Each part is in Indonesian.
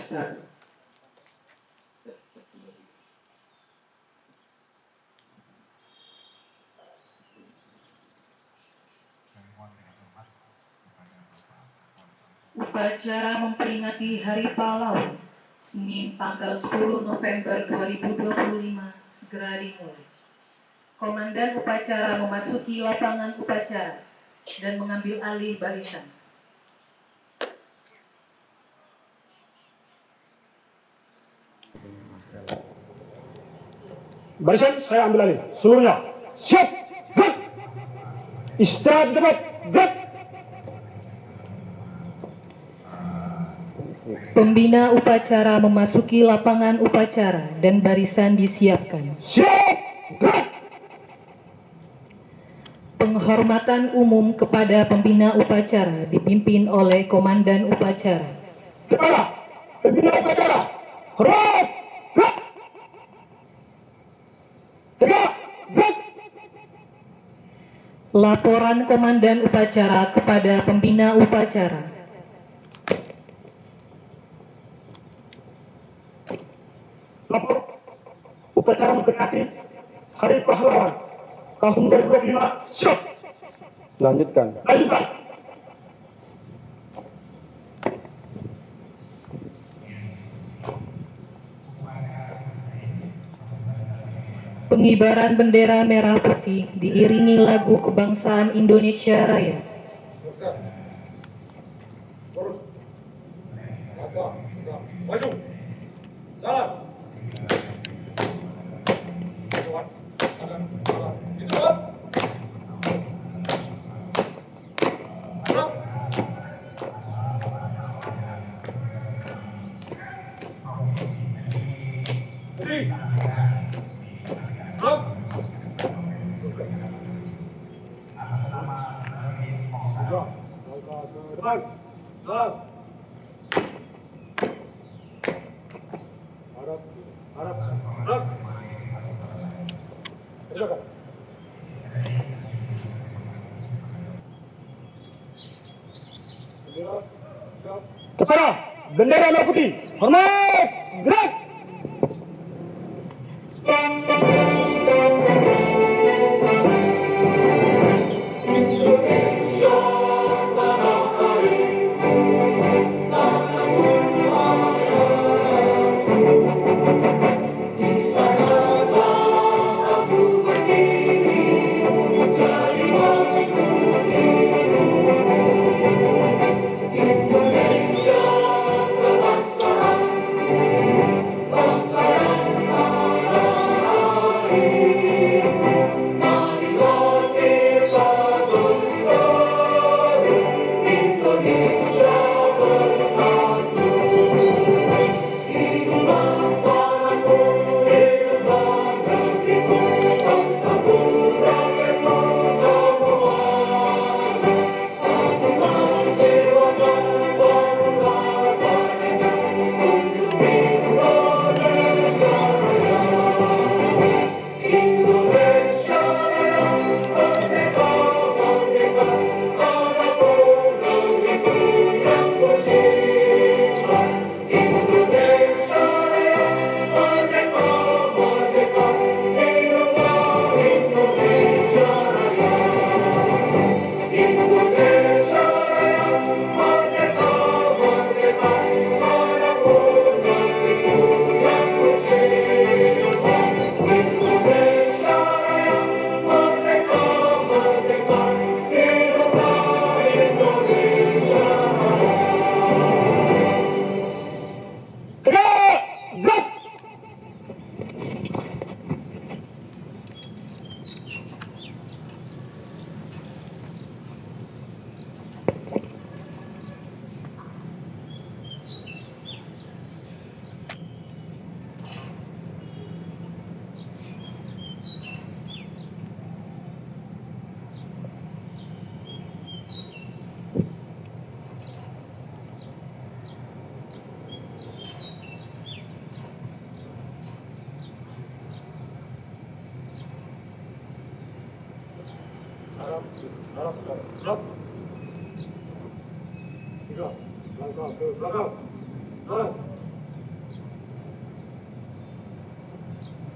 Daftar. Upacara memperingati Hari Pahlawan Senin tanggal 10 November 2025 segera dimulai. Komandan upacara memasuki lapangan upacara dan mengambil alih barisan. Barisan saya ambil alih seluruhnya. Siap, gerak. Istirahat di tempat, gerak. Pembina upacara memasuki lapangan upacara dan barisan disiapkan. Siap, gerak. Penghormatan umum kepada pembina upacara dipimpin oleh Komandan upacara. Kepala pembina upacara, hormat, gerak. Tegak, gerak. Laporan Komandan upacara kepada pembina upacara. Lapor upacara memperingati Hari Pahlawan tahun 2025. Siap. Lanjutkan. Lanjutkan. Pengibaran bendera merah putih diiringi lagu kebangsaan Indonesia Raya. Maju. Jalan. Kepala bendera merah putih, hormat, gerak.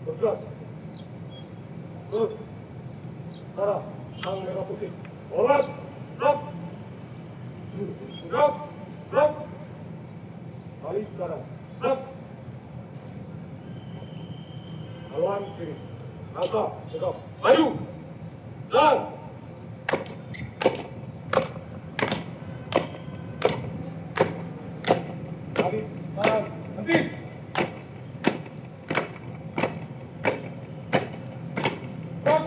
Bergerak. Arah sang merah putih. Olat. Gerak. Gerak. Gerak. Balik kanan. Gerak. Haluan kiri. Angkat. Sedap. Maju. Jalan. Balik kanan. Henti. Gerak.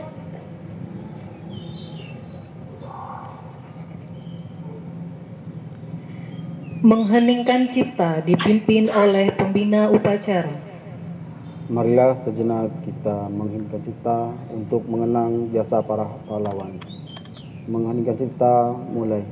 Mengheningkan cipta dipimpin oleh pembina upacara. Marilah sejenak kita mengheningkan cipta untuk mengenang jasa para pahlawan. Mengheningkan cipta mulai.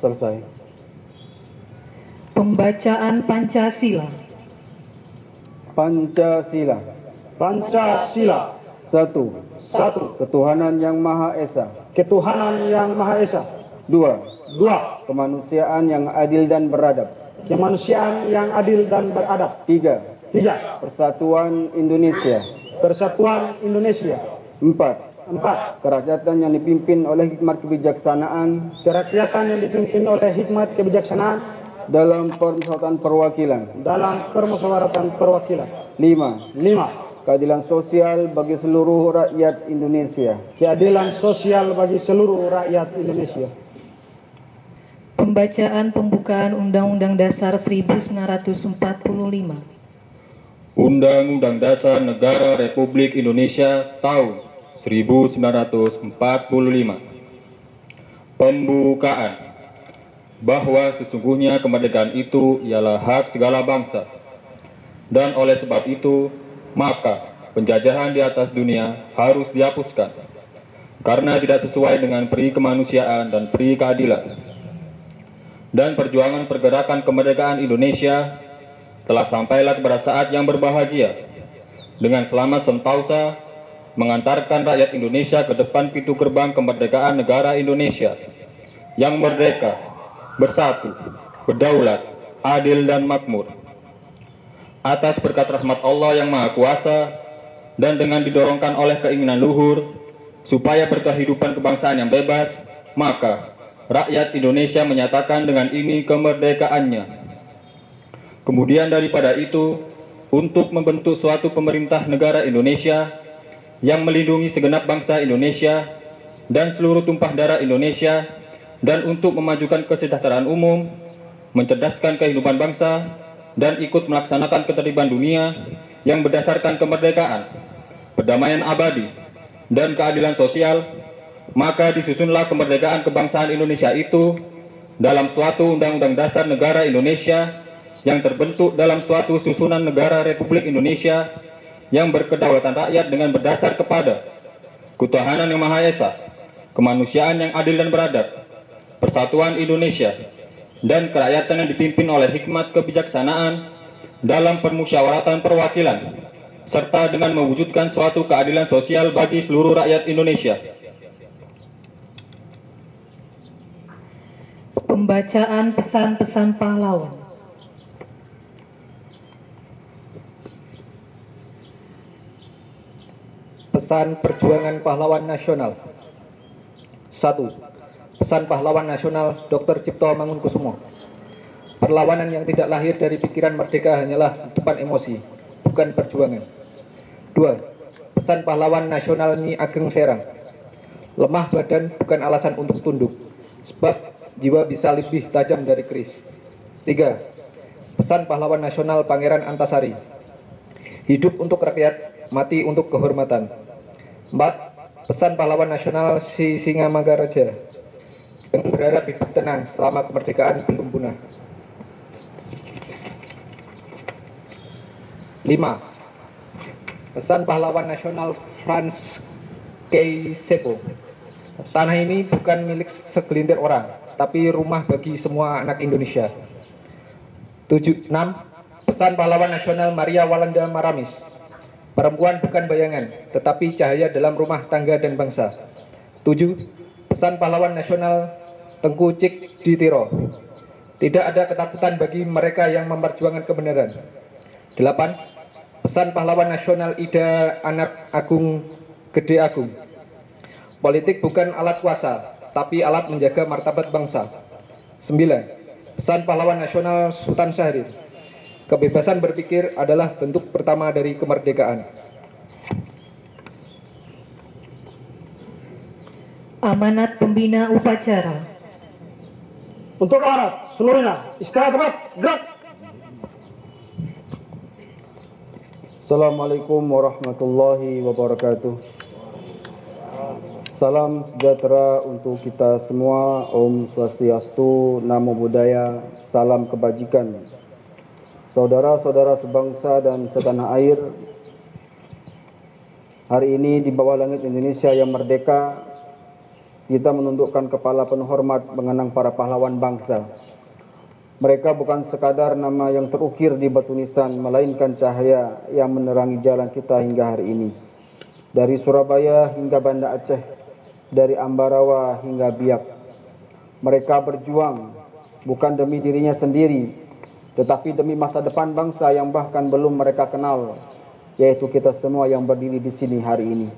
Selesai. Pembacaan Pancasila. Pancasila. Pancasila. 1. 1. Ketuhanan yang Maha Esa. Ketuhanan yang Maha Esa. 2. 2. Kemanusiaan yang adil dan beradab. Kemanusiaan yang adil dan beradab. 3. 3. Persatuan Indonesia. Persatuan Indonesia. 4. 4. Kerakyatan yang dipimpin oleh hikmat kebijaksanaan Kerakyatan yang dipimpin oleh hikmat kebijaksanaan dalam permusyawaratan perwakilan. dalam permusyawaratan perwakilan. 5. 5. Keadilan sosial bagi seluruh rakyat Indonesia. Keadilan sosial bagi seluruh rakyat Indonesia. Pembacaan pembukaan Undang-Undang Dasar 1945. Undang-Undang Dasar Negara Republik Indonesia tahun 1945. Pembukaan. Bahwa sesungguhnya kemerdekaan itu ialah hak segala bangsa. Dan oleh sebab itu, maka penjajahan di atas dunia harus dihapuskan. Karena tidak sesuai dengan peri kemanusiaan dan peri keadilan. Dan perjuangan pergerakan kemerdekaan Indonesia telah sampailah kepada saat yang berbahagia. Dengan selamat sentausa mengantarkan rakyat Indonesia ke depan pintu gerbang kemerdekaan negara Indonesia yang merdeka, bersatu, berdaulat, adil dan makmur. Atas berkat rahmat Allah yang Maha Kuasa dan dengan didorongkan oleh keinginan luhur supaya berkehidupan kebangsaan yang bebas, maka rakyat Indonesia menyatakan dengan ini kemerdekaannya. Kemudian daripada itu, untuk membentuk suatu pemerintah negara Indonesia yang melindungi segenap bangsa Indonesia dan seluruh tumpah darah Indonesia, dan untuk memajukan kesejahteraan umum, mencerdaskan kehidupan bangsa, dan ikut melaksanakan ketertiban dunia yang berdasarkan kemerdekaan, perdamaian abadi, dan keadilan sosial, maka disusunlah kemerdekaan kebangsaan Indonesia itu dalam suatu Undang-Undang Dasar Negara Indonesia yang terbentuk dalam suatu susunan negara Republik Indonesia yang berkedaulatan rakyat dengan berdasar kepada ketuhanan yang Maha Esa, kemanusiaan yang adil dan beradab, persatuan Indonesia, dan kerakyatan yang dipimpin oleh hikmat kebijaksanaan dalam permusyawaratan perwakilan, serta dengan mewujudkan suatu keadilan sosial bagi seluruh rakyat Indonesia. Pembacaan pesan-pesan pahlawan. Pesan perjuangan pahlawan nasional. 1. Pesan pahlawan nasional Dr. Cipto Mangunkusumo. Perlawanan yang tidak lahir dari pikiran merdeka hanyalah depan emosi, bukan perjuangan. 2. Pesan pahlawan nasional Nyi Ageng Serang. Lemah badan bukan alasan untuk tunduk, sebab jiwa bisa lebih tajam dari keris. 3. Pesan pahlawan nasional Pangeran Antasari. Hidup untuk rakyat, mati untuk kehormatan. 4. Pesan pahlawan nasional Si Singamangaraja yang berharap hidup tenang selama kemerdekaan belum punah. 5. Pesan pahlawan nasional Franz Keisepo. Tanah ini bukan milik segelintir orang, tapi rumah bagi semua anak Indonesia. 6. Pesan pahlawan nasional Maria Walanda Maramis. Perempuan bukan bayangan, tetapi cahaya dalam rumah tangga dan bangsa. 7. Pesan pahlawan nasional Tengku Cik Ditiro. Tidak ada ketakutan bagi mereka yang memperjuangkan kebenaran. 8. Pesan pahlawan nasional Ida Anak Agung Gede Agung. Politik bukan alat kuasa, tapi alat menjaga martabat bangsa. 9. Pesan pahlawan nasional Sultan Syahrir. Kebebasan berpikir adalah bentuk pertama dari kemerdekaan. Amanat pembina upacara. Untuk amanat seluruhnya istirahat tempat, gerak. Assalamualaikum warahmatullahi wabarakatuh. Salam sejahtera untuk kita semua. Om Swastiastu, Namo Buddhaya, salam kebajikan. Saudara-saudara sebangsa dan setanah air, hari ini di bawah langit Indonesia yang merdeka, kita menundukkan kepala penuh hormat mengenang para pahlawan bangsa. Mereka bukan sekadar nama yang terukir di batu nisan, melainkan cahaya yang menerangi jalan kita hingga hari ini. Dari Surabaya hingga Banda Aceh, dari Ambarawa hingga Biak. Mereka berjuang bukan demi dirinya sendiri, tetapi demi masa depan bangsa yang bahkan belum mereka kenal, yaitu kita semua yang berdiri di sini hari ini.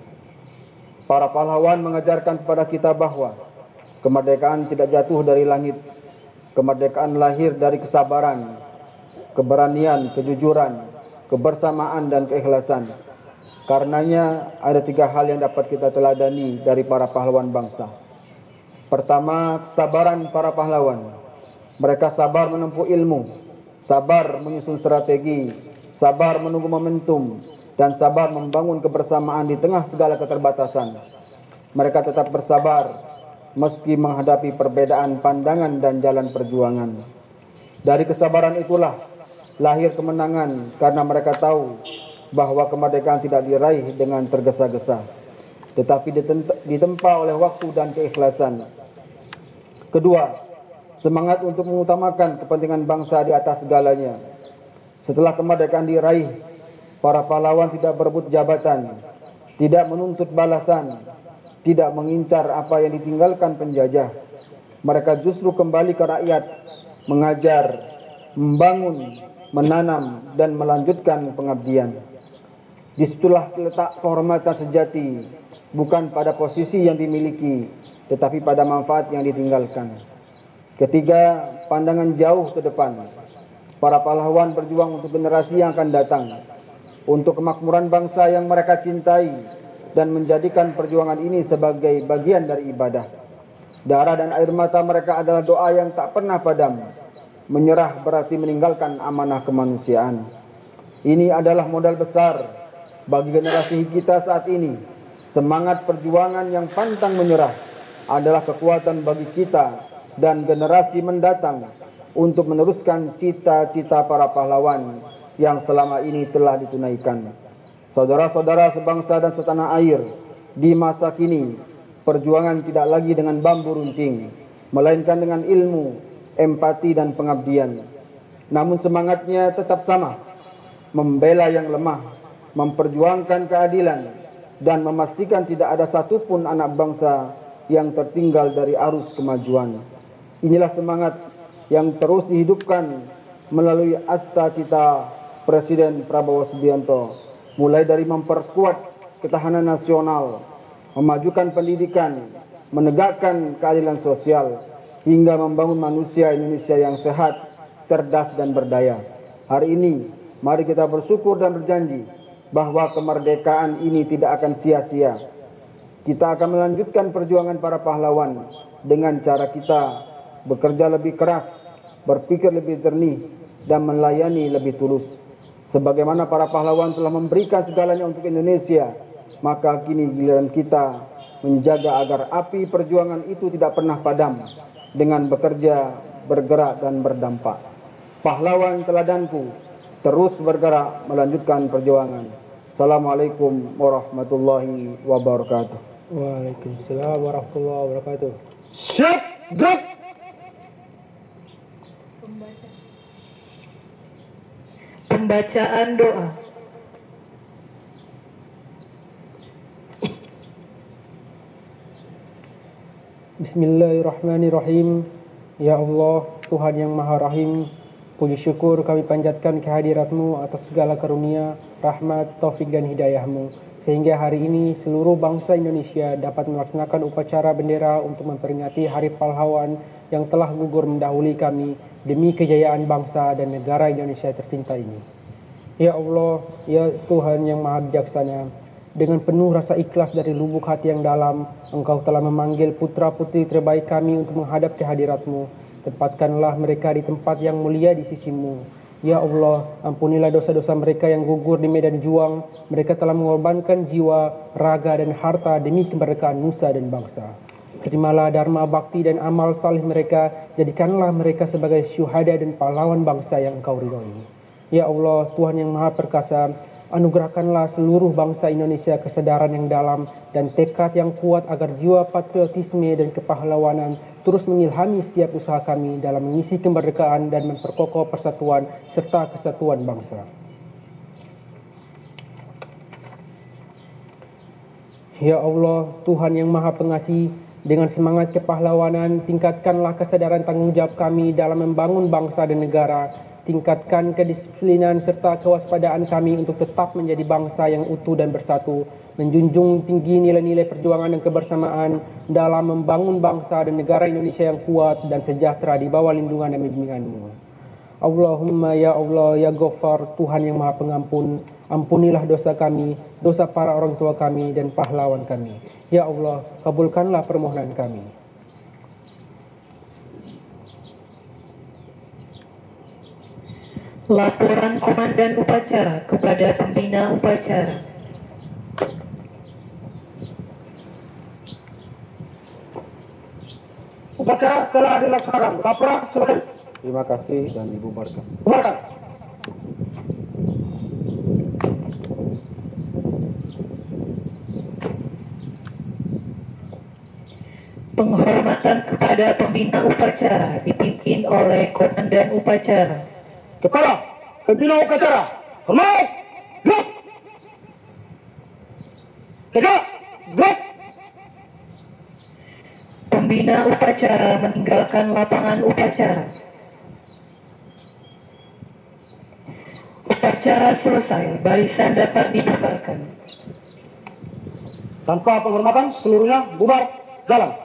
Para pahlawan mengajarkan kepada kita bahwa kemerdekaan tidak jatuh dari langit. Kemerdekaan lahir dari kesabaran, keberanian, kejujuran, kebersamaan, dan keikhlasan. Karenanya ada 3 hal yang dapat kita teladani dari para pahlawan bangsa. Pertama, kesabaran para pahlawan. Mereka sabar menempuh ilmu, sabar menyusun strategi, sabar menunggu momentum, dan sabar membangun kebersamaan di tengah segala keterbatasan. Mereka tetap bersabar meski menghadapi perbedaan pandangan dan jalan perjuangan. Dari kesabaran itulah lahir kemenangan, karena mereka tahu bahwa kemerdekaan tidak diraih dengan tergesa-gesa, tetapi ditempa oleh waktu dan keikhlasan. Kedua, semangat untuk mengutamakan kepentingan bangsa di atas segalanya. Setelah kemerdekaan diraih, para pahlawan tidak berebut jabatan, tidak menuntut balasan, tidak mengincar apa yang ditinggalkan penjajah. Mereka justru kembali ke rakyat, mengajar, membangun, menanam, dan melanjutkan pengabdian. Disitulah letak kehormatan sejati, bukan pada posisi yang dimiliki, tetapi pada manfaat yang ditinggalkan. Ketiga, pandangan jauh ke depan. Para pahlawan berjuang untuk generasi yang akan datang, untuk kemakmuran bangsa yang mereka cintai, dan menjadikan perjuangan ini sebagai bagian dari ibadah. Darah dan air mata mereka adalah doa yang tak pernah padam. Menyerah berarti meninggalkan amanah kemanusiaan. Ini adalah modal besar bagi generasi kita saat ini. Semangat perjuangan yang pantang menyerah adalah kekuatan bagi kita dan generasi mendatang untuk meneruskan cita-cita para pahlawan yang selama ini telah ditunaikan. Saudara-saudara sebangsa dan setanah air, di masa kini perjuangan tidak lagi dengan bambu runcing, melainkan dengan ilmu, empati dan pengabdian. Namun semangatnya tetap sama, membela yang lemah, memperjuangkan keadilan, dan memastikan tidak ada satupun anak bangsa yang tertinggal dari arus kemajuan. Inilah semangat yang terus dihidupkan melalui asta cita Presiden Prabowo Subianto, mulai dari memperkuat ketahanan nasional, memajukan pendidikan, menegakkan keadilan sosial, hingga membangun manusia Indonesia yang sehat, cerdas dan berdaya. Hari ini, mari kita bersyukur dan berjanji bahwa kemerdekaan ini tidak akan sia-sia. Kita akan melanjutkan perjuangan para pahlawan dengan cara kita bekerja lebih keras, berpikir lebih jernih, dan melayani lebih tulus. Sebagaimana para pahlawan telah memberikan segalanya untuk Indonesia, maka kini giliran kita menjaga agar api perjuangan itu tidak pernah padam dengan bekerja, bergerak, dan berdampak. Pahlawan teladanku, terus bergerak melanjutkan perjuangan. Assalamualaikum warahmatullahi wabarakatuh. Waalaikumsalam warahmatullahi wabarakatuh. Siap, gerak. Pembacaan doa. Bismillahirrahmanirrahim. Ya Allah, Tuhan yang Maha Rahim, puji syukur kami panjatkan kehadirat-Mu atas segala karunia, rahmat, taufik dan hidayah-Mu, sehingga hari ini seluruh bangsa Indonesia dapat melaksanakan upacara bendera untuk memperingati Hari Pahlawan yang telah gugur mendahului kami demi kejayaan bangsa dan negara Indonesia tercinta ini. Ya Allah, ya Tuhan yang Maha Bijaksana, dengan penuh rasa ikhlas dari lubuk hati yang dalam, Engkau telah memanggil putra-putri terbaik kami untuk menghadap kehadirat-Mu. Tempatkanlah mereka di tempat yang mulia di sisi-Mu. Ya Allah, ampunilah dosa-dosa mereka yang gugur di medan juang. Mereka telah mengorbankan jiwa, raga, dan harta demi kemerdekaan nusa dan bangsa. Terimalah dharma bakti dan amal saleh mereka. Jadikanlah mereka sebagai syuhada dan pahlawan bangsa yang Engkau ridhoi. Ya Allah, Tuhan yang Maha Perkasa, anugerahkanlah seluruh bangsa Indonesia kesadaran yang dalam dan tekad yang kuat agar jiwa patriotisme dan kepahlawanan terus mengilhami setiap usaha kami dalam mengisi kemerdekaan dan memperkokoh persatuan serta kesatuan bangsa. Ya Allah, Tuhan yang Maha Pengasih, dengan semangat kepahlawanan, tingkatkanlah kesadaran tanggung jawab kami dalam membangun bangsa dan negara. Tingkatkan kedisiplinan serta kewaspadaan kami untuk tetap menjadi bangsa yang utuh dan bersatu, menjunjung tinggi nilai-nilai perjuangan dan kebersamaan dalam membangun bangsa dan negara Indonesia yang kuat dan sejahtera di bawah lindungan dan bimbingan-Mu. Allahumma ya Allah ya Ghaffar, Tuhan yang Maha Pengampun, ampunilah dosa kami, dosa para orang tua kami dan pahlawan kami. Ya Allah, kabulkanlah permohonan kami. Laporan Komandan Upacara kepada Pembina Upacara. Upacara telah dilaksanakan. Laporan selesai. Terima kasih dan dibubarkan. Bubarkan. Penghormatan kepada Pembina Upacara dipimpin oleh Komandan Upacara. Kepala Pembina Upacara, hormat, gerak. Tegak, gerak. Pembina Upacara meninggalkan lapangan upacara. Upacara selesai, barisan dapat dibubarkan. Tanpa penghormatan seluruhnya bubar, jalan.